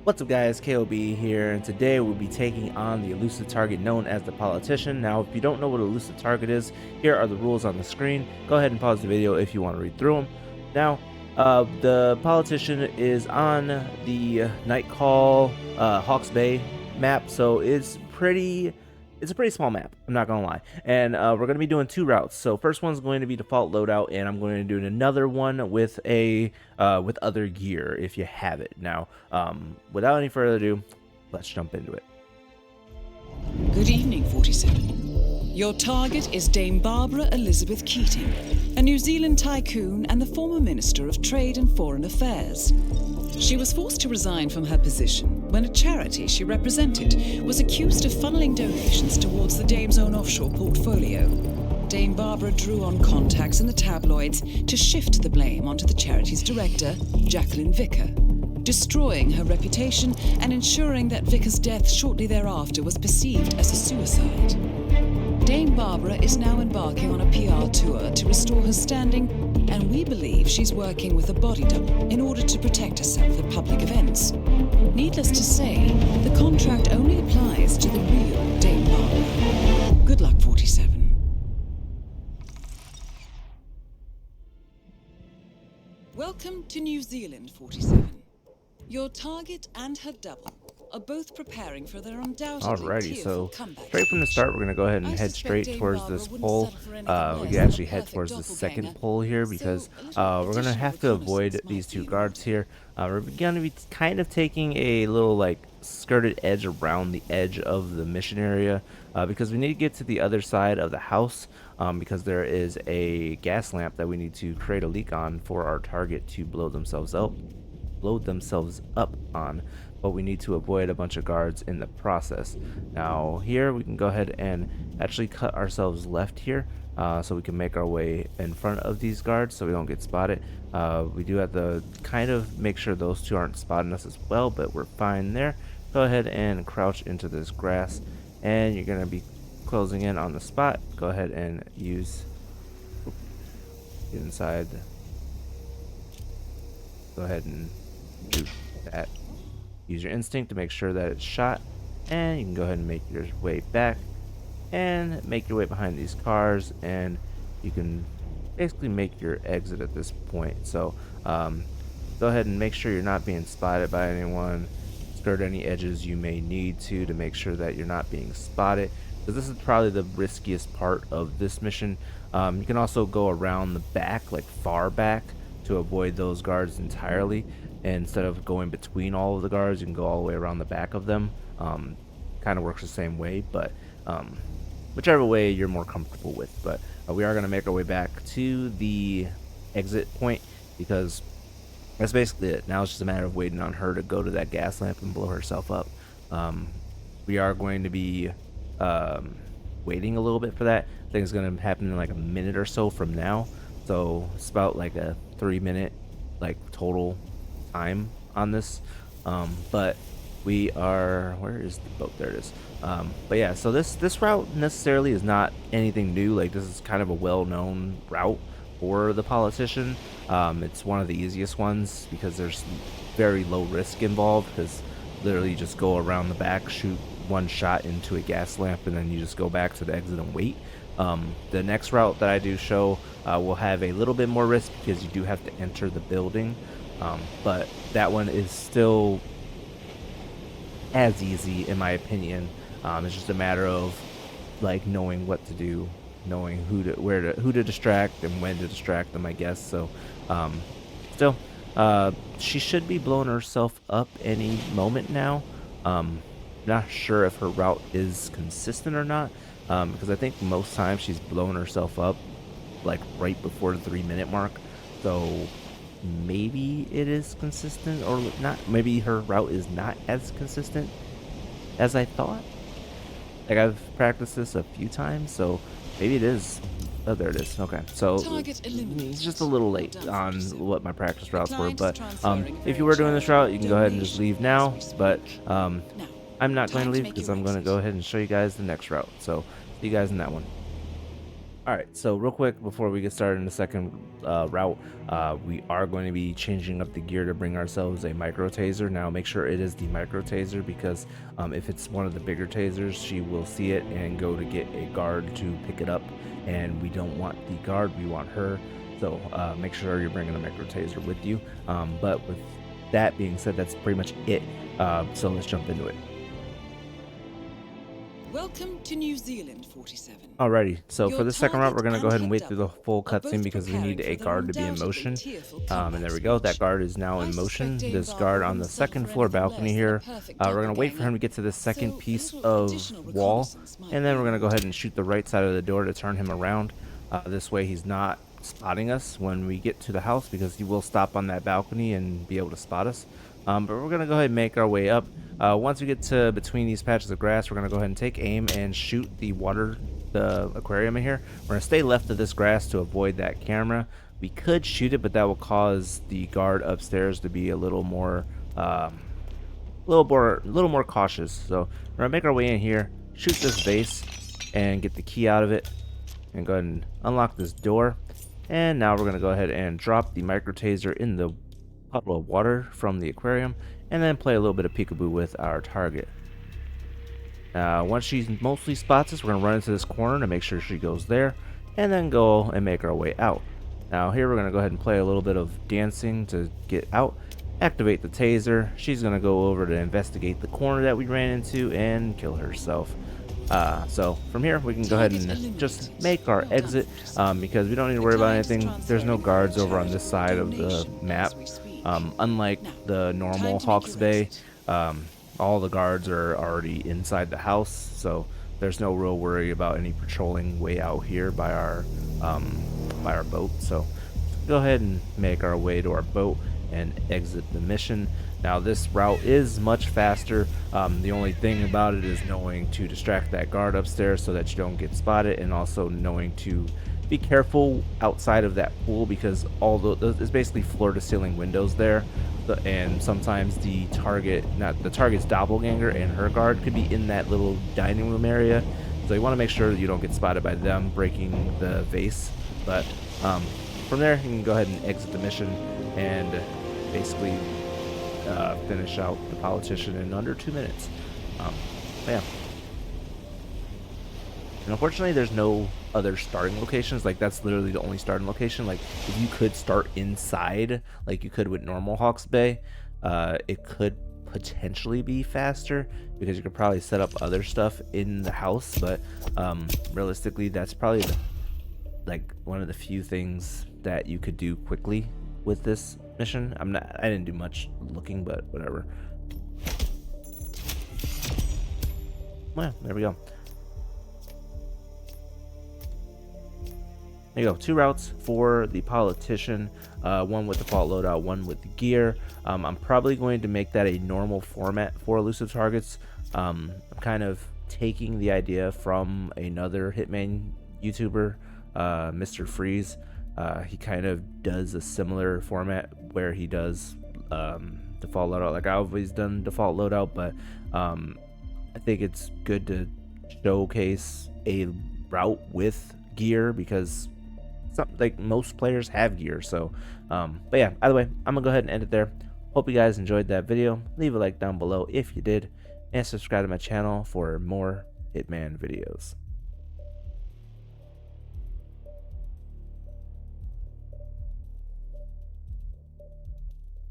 What's up guys, KOB here, and today we'll be taking on the elusive target known as the politician. Now, if you don't know what elusive target is, here are the rules on the screen. Go ahead and pause the video if you want to read through them. Now, the politician is on the Night Call Hawks Bay map, so it's a pretty small map, I'm not gonna lie. And we're gonna be doing two routes. So first one's going to be default loadout, and I'm going to do another one with with other gear if you have it. Now, without any further ado, let's jump into it. Good evening, 47. Your target is Dame Barbara Elizabeth Keating, a New Zealand tycoon and the former Minister of Trade and Foreign Affairs. She was forced to resign from her position when a charity she represented was accused of funneling donations towards the Dame's own offshore portfolio. Dame Barbara drew on contacts in the tabloids to shift the blame onto the charity's director, Jacqueline Vicker, destroying her reputation and ensuring that Vicker's death shortly thereafter was perceived as a suicide. Dame Barbara is now embarking on a PR tour to restore her standing, and we believe she's working with a body double in order to protect herself at public events. Needless to say, the contract only applies to the real Dame Barbara. Good luck, 47. Welcome to New Zealand, 47. Your target and her double are both preparing for their undoubtedly Alrighty, so comeback. straight from the start, we're gonna go ahead and head straight towards this pole. We can actually head towards the second pole here because we're gonna have to avoid these two guards here. We're gonna be kind of taking a little like skirted edge around the edge of the mission area because we need to get to the other side of the house because there is a gas lamp that we need to create a leak on for our target to blow themselves up on, but we need to avoid a bunch of guards in the process. Now here we can go ahead and actually cut ourselves left here so we can make our way in front of these guards so we don't get spotted. We do have to kind of make sure those two aren't spotting us as well, but we're fine there. Go ahead and crouch into this grass, and you're going to be closing in on the spot. Go ahead and use inside. Go ahead and shoot that. Use your instinct to make sure that it's shot, and you can go ahead and make your way back and make your way behind these cars, and you can basically make your exit at this point. So go ahead and make sure you're not being spotted by anyone. Skirt any edges you may need to make sure that you're not being spotted, because this is probably the riskiest part of this mission. You can also go around the back, like far back, to avoid those guards entirely. And instead of going between all of the guards, you can go all the way around the back of them. Kind of works the same way, but whichever way you're more comfortable with. But we are going to make our way back to the exit point because that's basically it. Now it's just a matter of waiting on her to go to that gas lamp and blow herself up. We are going to be waiting a little bit for that. I think it's going to happen in like a minute or so from now. So it's about like a 3-minute like total time on this. But we are, where is the boat? There it is. But yeah, so this route necessarily is not anything new. Like, this is kind of a well-known route for the politician. It's one of the easiest ones because there's very low risk involved, because literally you just go around the back, shoot one shot into a gas lamp, and then you just go back to the exit and wait. The next route that I do show will have a little bit more risk because you do have to enter the building, but that one is still as easy in my opinion. It's just a matter of like knowing what to do, knowing who to distract and when to distract them, I guess. So still she should be blowing herself up any moment now. Not sure if her route is consistent or not, because I think most times she's blowing herself up like right before the 3-minute mark. So maybe it is consistent or not. Maybe her route is not as consistent as I thought. Like, I've practiced this a few times, so maybe it is. Oh, there it is. Okay, so it's just a little late on what my practice routes were, but if you were doing this route, you can go ahead and just leave now. But I'm not going to leave because I'm going to go ahead and show you guys the next route. So see you guys in that one. All right, so real quick before we get started in the second route, we are going to be changing up the gear to bring ourselves a micro taser. Now, make sure it is the micro taser because if it's one of the bigger tasers, she will see it and go to get a guard to pick it up, and we don't want the guard, we want her. So make sure you're bringing a micro taser with you. But with that being said, that's pretty much it. So let's jump into it. Welcome to New Zealand, 47. Alrighty, so for Your the second route, we're target going to go and ahead and her wait through the double full are cutscene both because we need preparing a for guard to their be in undoubtedly motion. tearful And combat there we go, that speech. guard is now I in motion. suspect Dame This Barbara guard on the wouldn't settle second for floor anything balcony less than a here. perfect We're going to wait for doppelganger, him to get to the second so a piece little of additional wall, reconnaissance might and then be we're going to go in ahead and shoot the right side of the door to turn him around. This way he's not spotting us when we get to the house because he will stop on that balcony and be able to spot us. But we're going to go ahead and make our way up. Once we get to between these patches of grass, we're going to go ahead and take aim and shoot the aquarium in here. We're going to stay left of this grass to avoid that camera. We could shoot it, but that will cause the guard upstairs to be a little more cautious. So we're going to make our way in here, shoot this vase, and get the key out of it, and go ahead and unlock this door. And now we're going to go ahead and drop the micro taser in the puddle of water from the aquarium, and then play a little bit of peekaboo with our target. Once she mostly spots us, we're going to run into this corner to make sure she goes there, and then go and make our way out. Now here we're going to go ahead and play a little bit of dancing to get out, activate the taser. She's going to go over to investigate the corner that we ran into and kill herself. So from here we can go ahead and just make our exit because we don't need to worry about anything. There's no guards over on this side of the map. Unlike the normal Hawke's Bay, all the guards are already inside the house, so there's no real worry about any patrolling way out here by our boat. So go ahead and make our way to our boat and exit the mission. Now this route is much faster. The only thing about it is knowing to distract that guard upstairs so that you don't get spotted, and also knowing to be careful outside of that pool because it's basically floor to ceiling windows there, and sometimes the target's doppelganger and her guard could be in that little dining room area. So you want to make sure that you don't get spotted by them breaking the vase. But from there you can go ahead and exit the mission and basically finish out the politician in under 2 minutes. Yeah. And unfortunately, there's no other starting locations. Like, that's literally the only starting location. Like, if you could start inside, like you could with normal Hawke's Bay, it could potentially be faster because you could probably set up other stuff in the house. But realistically, that's probably like one of the few things that you could do quickly with this mission. I didn't do much looking, but whatever. Well, there we go. There you go, 2 routes for the politician, one with default loadout, one with the gear. I'm probably going to make that a normal format for elusive targets. I'm kind of taking the idea from another Hitman YouTuber, Mr. Freeze. He kind of does a similar format where he does default loadout. Like, I've always done default loadout, but I think it's good to showcase a route with gear because like most players have gear. So but yeah, either way, I'm gonna go ahead and end it there. Hope you guys enjoyed that video. Leave a like down below if you did, and subscribe to my channel for more Hitman videos.